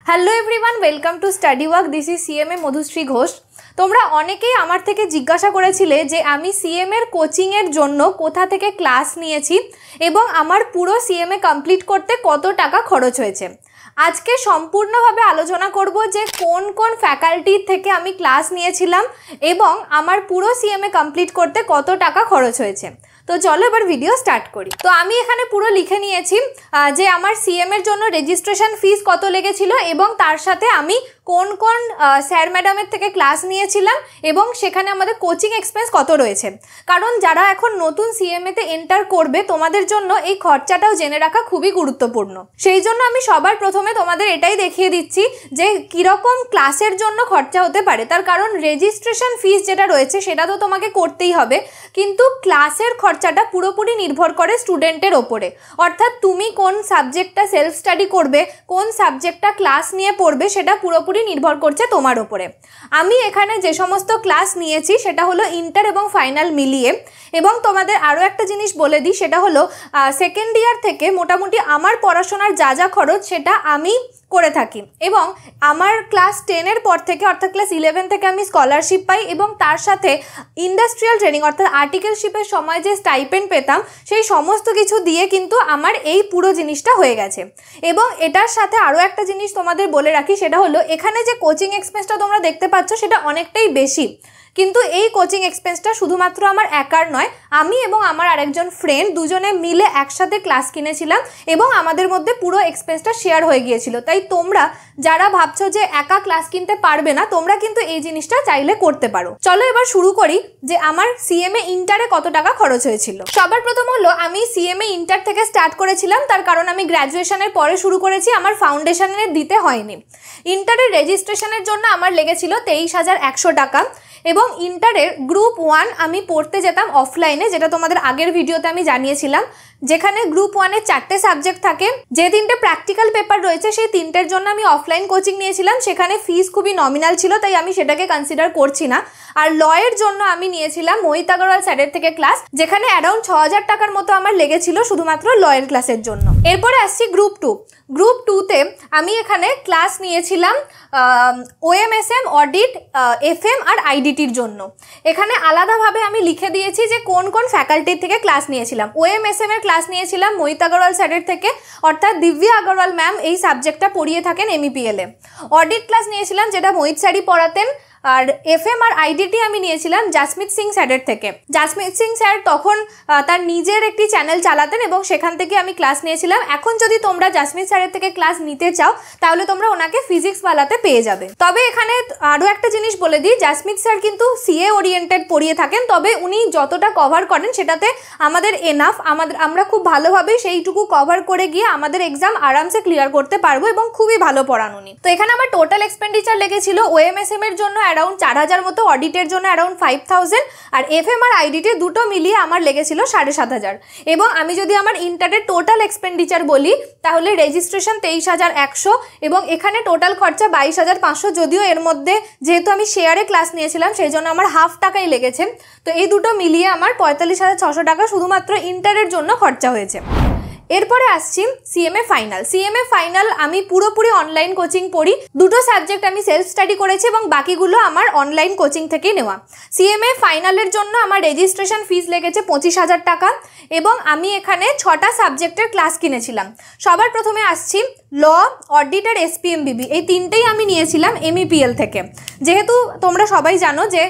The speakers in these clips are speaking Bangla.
Hello everyone, welcome to study work. This is CMA Madhushree Ghosh. তোমরা অনেকেই আমার থেকে জিজ্ঞাসা করেছিলে যে আমি সিএমএর কোচিংয়ের জন্য কোথা থেকে ক্লাস নিয়েছি এবং আমার পুরো সিএমএ কমপ্লিট করতে কত টাকা খরচ হয়েছে। আজকে সম্পূর্ণভাবে আলোচনা করব যে কোন কোন ফ্যাকাল্টি থেকে আমি ক্লাস নিয়েছিলাম এবং আমার পুরো সিএমএ কমপ্লিট করতে কত টাকা খরচ হয়েছে। তো চলো এবার ভিডিও স্টার্ট করি। তো আমি এখানে পুরো লিখে নিয়েছি যে আমার সিএমএর জন্য রেজিস্ট্রেশন ফিস কত লেগেছিল এবং তার সাথে আমি কোন কোন স্যার ম্যাডামের থেকে ক্লাস নিয়েছিলাম এবং সেখানে আমাদের কোচিং এক্সপেন্স কত রয়েছে। কারণ যারা এখন নতুন সিএমএতে এন্টার করবে তোমাদের জন্য এই খরচাটাও জেনে রাখা খুবই গুরুত্বপূর্ণ। সেই জন্য আমি সবার প্রথমে তোমাদের এটাই দেখিয়ে দিচ্ছি যে কীরকম ক্লাসের জন্য খরচা হতে পারে। তার কারণ রেজিস্ট্রেশন ফিস যেটা রয়েছে সেটা তো তোমাকে করতেই হবে, কিন্তু ক্লাসের খরচাটা পুরোপুরি নির্ভর করে স্টুডেন্টের ওপরে। অর্থাৎ তুমি কোন সাবজেক্টটা সেলফ স্টাডি করবে, কোন সাবজেক্টটা ক্লাস নিয়ে পড়বে, সেটা পুরোপুরি নির্ভর করছে তোমার ওপরে। আমি এখানে যে সমস্ত ক্লাস নিয়েছি সেটা হলো ইন্টার এবং ফাইনাল মিলিয়ে। এবং তোমাদের আরও একটা জিনিস বলে দিই, সেটা হলো সেকেন্ড ইয়ার থেকে মোটামুটি আমার পড়াশোনার যা যা খরচ সেটা আমি করে থাকি। এবং আমার ক্লাস 10-এর পর থেকে অর্থাৎ ক্লাস 11 থেকে আমি স্কলারশিপ পাই এবং তার সাথে ইন্ডাস্ট্রিয়াল ট্রেনিং অর্থাৎ আর্টিকেলশিপের সময় যে স্টাইপেন্ড পেতাম সেই সমস্ত কিছু দিয়ে কিন্তু আমার এই পুরো জিনিসটা হয়ে গেছে। এবং এটার সাথে আরও একটা জিনিস তোমাদের বলে রাখি, সেটা হলো এখানে যে কোচিং এক্সপেন্সটা তোমরা দেখতে পাচ্ছ সেটা অনেকটাই বেশি, কিন্তু এই কোচিং এক্সপেন্সটা শুধুমাত্র আমার একার নয়, আমি এবং আমার আরেকজন ফ্রেন্ড দুজনে মিলে একসাথে ক্লাস কিনেছিলাম এবং আমাদের মধ্যে পুরো এক্সপেন্সটা শেয়ার হয়ে গিয়েছিল। তাই তোমরা যারা ভাবছো যে একা ক্লাস কিনতে পারবে না, তোমরা কিন্তু এই জিনিসটা চাইলে করতে পারো। চলো এবার শুরু করি যে আমার সিএমএ ইন্টারে কত টাকা খরচ হয়েছিল। সবার প্রথম হলো আমি সিএমএ ইন্টার থেকে স্টার্ট করেছিলাম, তার কারণ আমি গ্র্যাজুয়েশনের পরে শুরু করেছি, আমার ফাউন্ডেশনের দিতে হয়নি। ইন্টারের রেজিস্ট্রেশনের জন্য আমার লেগেছিল 23,100 টাকা এবং ইন্টারের গ্রুপ 1 আমি পড়তে যেতাম অফলাইনে, যেটা তোমাদের আগের ভিডিওতে আমি জানিয়েছিলাম। যেখানে গ্রুপ 1-এ 4টে সাবজেক্ট থাকে, যে 3টে প্র্যাকটিক্যাল পেপার রয়েছে সেই 3টের জন্য আমি অফলাইন কোচিং নিয়েছিলাম। সেখানে ফিস খুবই নমিনাল ছিল, তাই আমি সেটাকে কনসিডার করছি না। আর লয়ের জন্য আমি নিয়েছিলাম মোহিত আগরওয়াল স্যারের থেকে ক্লাস, যেখানে অ্যারাউন্ড 6,000 টাকার মতো আমার লেগেছিল শুধুমাত্র লয়ের ক্লাসের জন্য। এরপরে আসছি গ্রুপ 2। গ্রুপ 2-তে আমি এখানে ক্লাস নিয়েছিলাম ওএমএসএম, অডিট, এফএম আর আইডিটির জন্য। এখানে আলাদাভাবে আমি লিখে দিয়েছি যে কোন কোন ফ্যাকাল্টির থেকে ক্লাস নিয়েছিলাম। ওএমএসএম এর ক্লাস নিয়েছিলাম মোহিত আগরওয়াল স্যারের থেকে, অর্থাৎ দিব্যা আগরওয়াল ম্যাম এই সাবজেক্টটা পড়িয়ে থাকেন এমইপিএলে। অডিট ক্লাস নিয়েছিলাম যেটা মোহিত স্যারই পড়াতেন। আর এফএম আর আইডিটি আমি নিয়েছিলাম জাসমিত সিং স্যারের থেকে। জাসমিত সিং স্যার তখন তার নিজের একটি চ্যানেল চালাতেন এবং সেখান থেকে আমি ক্লাস নিয়েছিলাম। এখন যদি তোমরা জাসমিত স্যারের থেকে ক্লাস নিতে চাও তাহলে তোমরা ওনাকে ফিজিক্স ওয়ালাতে পেয়ে যাবে। তবে এখানে আরও একটা জিনিস বলে দিই, জাসমিত স্যার কিন্তু সিএ ওরিয়েন্টেড পড়িয়ে থাকেন, তবে উনি যতটা কভার করেন সেটাতে আমাদের এনাফ, আমরা খুব ভালোভাবে সেইটুকু কভার করে গিয়ে আমাদের এক্সাম আরামসে ক্লিয়ার করতে পারবো এবং খুবই ভালো পড়ান উনি। তো এখানে আমার টোটাল এক্সপেন্ডিচার লেগেছিল ওএমএসএম এর জন্য অ্যারাউন্ড 4,000 মতো, অডিটের জন্য অ্যারাউন্ড 5,000 আর এফএম আর আইডিটি দুটো মিলিয়ে আমার লেগেছিল 7,500। এবং আমি যদি আমার ইন্টারের টোটাল এক্সপেন্ডিচার বলি তাহলে রেজিস্ট্রেশন 23,100 এবং এখানে টোটাল খরচা 22,500, যদিও এর মধ্যে যেহেতু আমি শেয়ারে ক্লাস নিয়েছিলাম সেই জন্য আমার হাফ টাকাই লেগেছে। তো এই দুটো মিলিয়ে আমার 45,600 টাকা শুধুমাত্র ইন্টারের জন্য খরচা হয়েছে। এরপরে আসছি সিএমএ ফাইনাল। সিএমএ ফাইনাল আমি পুরোপুরি অনলাইন কোচিং পড়ি, দুটো সাবজেক্ট আমি সেলফ স্টাডি করেছি এবং বাকিগুলো আমার অনলাইন কোচিং থেকেই নেওয়া। সিএমএ ফাইনালের জন্য আমার রেজিস্ট্রেশন ফিস লেগেছে 25,000 টাকা এবং আমি এখানে 6টা সাবজেক্টের ক্লাস কিনেছিলাম। সবার প্রথমে আসছি ল, অডিট আর এসপিএমবিবি, এই 3টেই আমি নিয়েছিলাম এমইপিএল থেকে। যেহেতু তোমরা সবাই জানো যে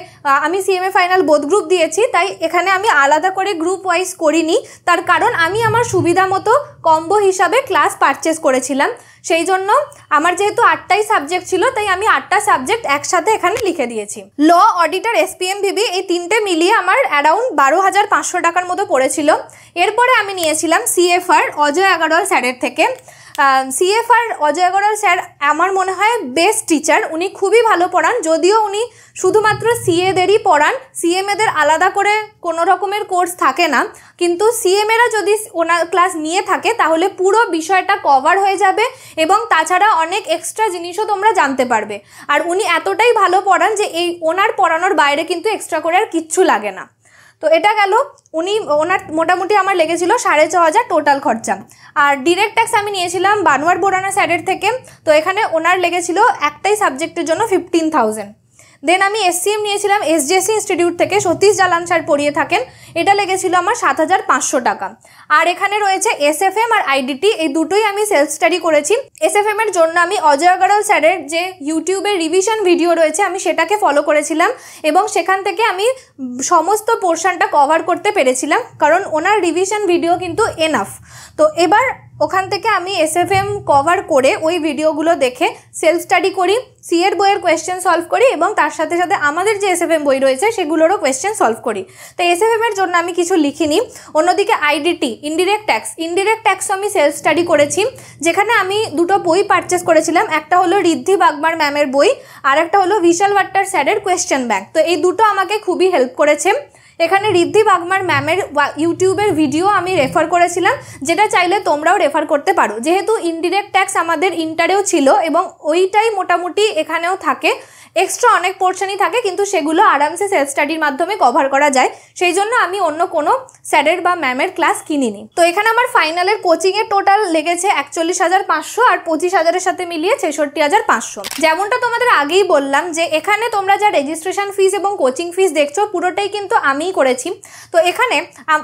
আমি সিএমএ ফাইনাল বোথ গ্রুপ দিয়েছি, তাই এখানে আমি আলাদা করে গ্রুপ ওয়াইজ করিনি, তার কারণ আমি আমার সুবিধা মতো কম্বো হিসাবে ক্লাস পারচেস করেছিলাম। সেই জন্য আমার যেহেতু 8টাই সাবজেক্ট ছিল তাই আমি 8টা সাবজেক্ট একসাথে এখানে লিখে দিয়েছি। ল, অডিটার, এসপিএমবিবি এই 3টে মিলিয়ে আমার অ্যারাউন্ড 12,500 টাকার মতো পড়েছিল। এরপরে আমি নিয়েছিলাম সিএফআর অজয় আগরওয়াল স্যারের থেকে। সিএফআর অজয় আগরওয়াল স্যার আমার মনে হয় বেস্ট টিচার, উনি খুবই ভালো পড়ান। যদিও উনি শুধুমাত্র সিএদেরই পড়ান, সিএমএদের আলাদা করে কোনো রকমের কোর্স থাকে না, কিন্তু সিএমএরা যদি ওনার ক্লাস নিয়ে থাকে তাহলে পুরো বিষয়টা কভার হয়ে যাবে এবং তাছাড়া অনেক এক্সট্রা জিনিসও তোমরা জানতে পারবে। আর উনি এতটাই ভালো পড়ান যে এই ওনার পড়ানোর বাইরে কিন্তু এক্সট্রা করে আর কিচ্ছু লাগে না। তো এটা গেল ওনার মোটামুটি আমার লেগেছিল 6,500 টোটাল খরচা। আর ডিরেক্ট ট্যাক্স আমি নিয়েছিলাম বানোয়ার বোরানা স্যারের থেকে, তো এখানে ওনার লেগেছিল একটাই সাবজেক্টের জন্য 15,000। দেন আমি এসসিএম নিয়েছিলাম এসজেসি ইনস্টিটিউট থেকে, সতীশ জালান স্যার পড়িয়ে থাকেন, এটা লেগেছিল আমার 7,500 টাকা। আর এখানে রয়েছে এসএফএম আর আইডিটি, এই দুটোই আমি সেলফ স্টাডি করেছি। এসএফএম এর জন্য আমি অজয় আগরওয়াল স্যারের যে ইউটিউবে রিভিশন ভিডিও রয়েছে আমি সেটাকে ফলো করেছিলাম এবং সেখান থেকে আমি সমস্ত পোর্শনটা কভার করতে পেরেছিলাম, কারণ ওনার রিভিশন ভিডিও কিন্তু এনাফ। তো এবার ওখান থেকে আমি এসএফএম কভার করে ওই ভিডিওগুলো দেখে সেলফ স্টাডি করি, সিএর বইয়ের কোয়েশ্চেন সলভ করি এবং তার সাথে সাথে আমাদের যে এসএফএম বই রয়েছে সেগুলোরও কোয়েশ্চেন সলভ করি। তো এসএফএম এর জন্য আমি কিছু লিখিনি। অন্যদিকে আইডিটি ইনডিরেক্ট ট্যাক্সও আমি সেলফ স্টাডি করেছি, যেখানে আমি দুটো বই পারচেস করেছিলাম। একটা হলো ঋদ্ধি বাগমার ম্যামের বই, আর একটা হলো বিশাল ভাট্টার স্যারের কোয়েশ্চেন ব্যাংক। তো এই দুটো আমাকে খুবই হেল্প করেছে। এখানে ঋদ্ধি বাগমার ম্যামের ইউটিউবের ভিডিও আমি রেফার করেছিলাম, যেটা চাইলে তোমরাও রেফার করতে পারো। যেহেতু ইনডিরেক্ট ট্যাক্স আমাদের ইন্টারেও ছিল এবং ওইটাই মোটামুটি এখানেও থাকে, এক্সট্রা অনেক পোর্শনই থাকে, কিন্তু সেগুলো আরামসে সেলফ স্টাডির মাধ্যমে কভার করা যায়, সেই জন্য আমি অন্য কোনো স্যারের বা ম্যামের ক্লাস কিনিনি। তো এখানে আমার ফাইনালের কোচিংয়ের টোটাল লেগেছে 41,500 আর 25,000-এর সাথে মিলিয়ে 66,500। যেমনটা তোমাদের আগেই বললাম যে এখানে তোমরা যা রেজিস্ট্রেশন ফিস এবং কোচিং ফিস দেখছো পুরোটাই কিন্তু আমিই করেছি। তো এখানে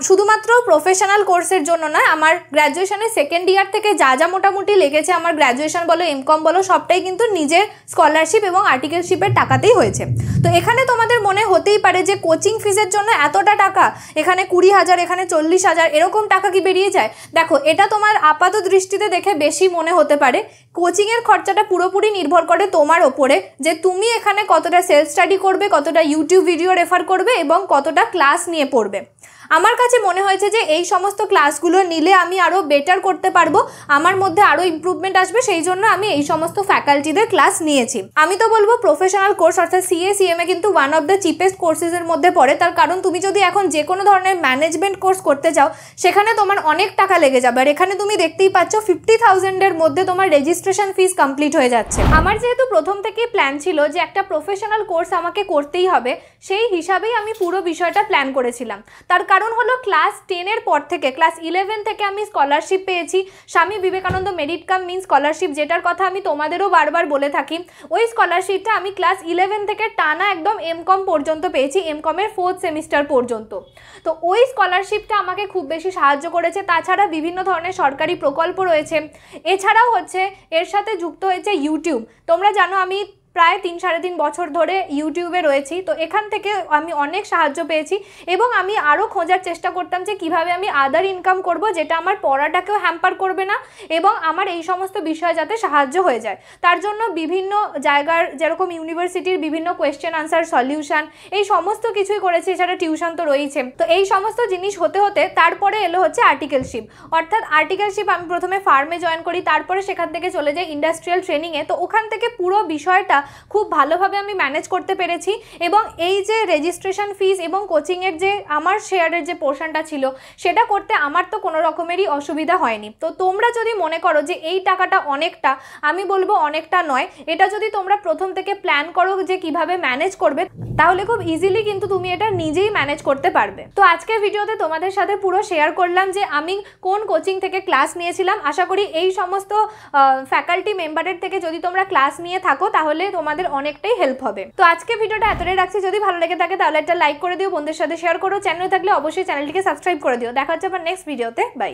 শুধুমাত্র প্রফেশনাল কোর্সের জন্য নয়, আমার গ্র্যাজুয়েশনের সেকেন্ড ইয়ার থেকে যা যা মোটামুটি লেগেছে, আমার গ্র্যাজুয়েশন বলো এমকম বলো সবটাই কিন্তু নিজের স্কলারশিপ এবং আর্টিকেলশিপের টাকাতেই হয়েছে। তো এখানে তোমাদের মনে হতেই পারে যে কোচিং ফিসের জন্য এতটা টাকা, এখানে 20,000 এখানে 40,000 এরকম টাকা কি বেরিয়ে যায়? দেখো, এটা তোমার আপাত দৃষ্টিতে দেখে বেশি মনে হতে পারে। কোচিংয়ের খরচাটা পুরোপুরি নির্ভর করে তোমার ওপরে, যে তুমি এখানে কতটা সেলফ স্টাডি করবে, কতটা ইউটিউব ভিডিও রেফার করবে এবং কতটা ক্লাস নিয়ে পড়বে। আমার কাছে মনে হয়েছে যে এই সমস্ত ক্লাসগুলো নিলে আমি আরও বেটার করতে পারবো, আমার মধ্যে আরও ইমপ্রুভমেন্ট আসবে, সেই জন্য আমি এই সমস্ত ফ্যাকাল্টিদের ক্লাস নিয়েছি। আমি তো বলবো প্রফেশনাল কোর্স অর্থাৎ সিএমএ কিন্তু ওয়ান অফ দ্য চিপেস্ট কোর্সেসের মধ্যে পড়ে। তার কারণ তুমি যদি এখন যে কোনো ধরনের ম্যানেজমেন্ট কোর্স করতে চাও সেখানে তোমার অনেক টাকা লেগে যাবে, আর এখানে তুমি দেখতেই পাচ্ছ 50,000-এর মধ্যে তোমার রেজিস্ট্রেশন ফিস কমপ্লিট হয়ে যাচ্ছে। আমার যেহেতু প্রথম থেকেই প্ল্যান ছিল যে একটা প্রফেশনাল কোর্স আমাকে করতেই হবে, সেই হিসাবেই আমি পুরো বিষয়টা প্ল্যান করেছিলাম। তার কারণ হলো ক্লাস 10-এর পর থেকে ক্লাস 11 থেকে আমি স্কলারশিপ পেয়েছি, Swami Vivekananda merit cum means scholarship, যেটার কথা আমি তোমাদেরও বারবার বলে থাকি। ওই স্কলারশিপটা আমি ক্লাস 11 থেকে টানা একদম এমকম পর্যন্ত পেয়েছি, এমকমের 4th সেমিস্টার পর্যন্ত। তো ওই স্কলারশিপটা আমাকে খুব বেশি সাহায্য করেছে। তাছাড়া বিভিন্ন ধরনের সরকারি প্রকল্প রয়েছে, এছাড়াও হচ্ছে এর সাথে যুক্ত হয়েছে ইউটিউব। তোমরা জানো আমি প্রায় 3-3.5 বছর ধরে ইউটিউবে রয়েছি, তো এখান থেকে আমি অনেক সাহায্য পেয়েছি এবং আমি আরও খোঁজার চেষ্টা করতাম যে কিভাবে আমি আদার ইনকাম করব, যেটা আমার পড়াটাকেও হ্যাম্পার করবে না এবং আমার এই সমস্ত বিষয়ে যাতে সাহায্য হয়ে যায়। তার জন্য বিভিন্ন জায়গার যেরকম ইউনিভার্সিটির বিভিন্ন কোয়েশ্চেন আনসার সলিউশন এই সমস্ত কিছুই করেছি, এছাড়া টিউশন তো রয়েছে। তো এই সমস্ত জিনিস হতে হতে তারপরে এলো হচ্ছে আর্টিকেলশিপ। অর্থাৎ আর্টিকেলশিপ আমি প্রথমে ফার্মে জয়েন করি, তারপরে সেখান থেকে চলে যাই ইন্ডাস্ট্রিয়াল ট্রেনিংয়ে। তো ওখান থেকে পুরো বিষয়টা খুব ভালোভাবে আমি ম্যানেজ করতে পেরেছি এবং এই যে রেজিস্ট্রেশন ফিস এবং কোচিংয়ের যে আমার শেয়ারের যে পোর্শনটা ছিল সেটা করতে আমার তো কোনো রকমেরই অসুবিধা হয়নি। তো তোমরা যদি মনে করো যে এই টাকাটা অনেকটা, আমি বলবো অনেকটা নয়, এটা যদি তোমরা প্রথম থেকে প্ল্যান করো যে কিভাবে ম্যানেজ করবে, তাহলে খুব ইজিলি কিন্তু তুমি এটা নিজেই ম্যানেজ করতে পারবে। তো আজকের ভিডিওতে তোমাদের সাথে পুরো শেয়ার করলাম যে আমি কোন কোচিং থেকে ক্লাস নিয়েছিলাম। আশা করি এই সমস্ত ফ্যাকাল্টি মেম্বারের থেকে যদি তোমরা ক্লাস নিয়ে থাকো তাহলে তোমাদের অনেকটাই হেল্প হবে। তো আজকে ভিডিওটা এতটাই রাখছি, যদি ভালো লেগে থাকে তাহলে একটা লাইক করে দিও, বন্ধুদের সাথে শেয়ার করো, চ্যানেলে থাকলে অবশ্যই চ্যানেলটিকে সাবস্ক্রাইব করে দিও। দেখা হচ্ছে আবার নেক্সট ভিডিওতে, বাই।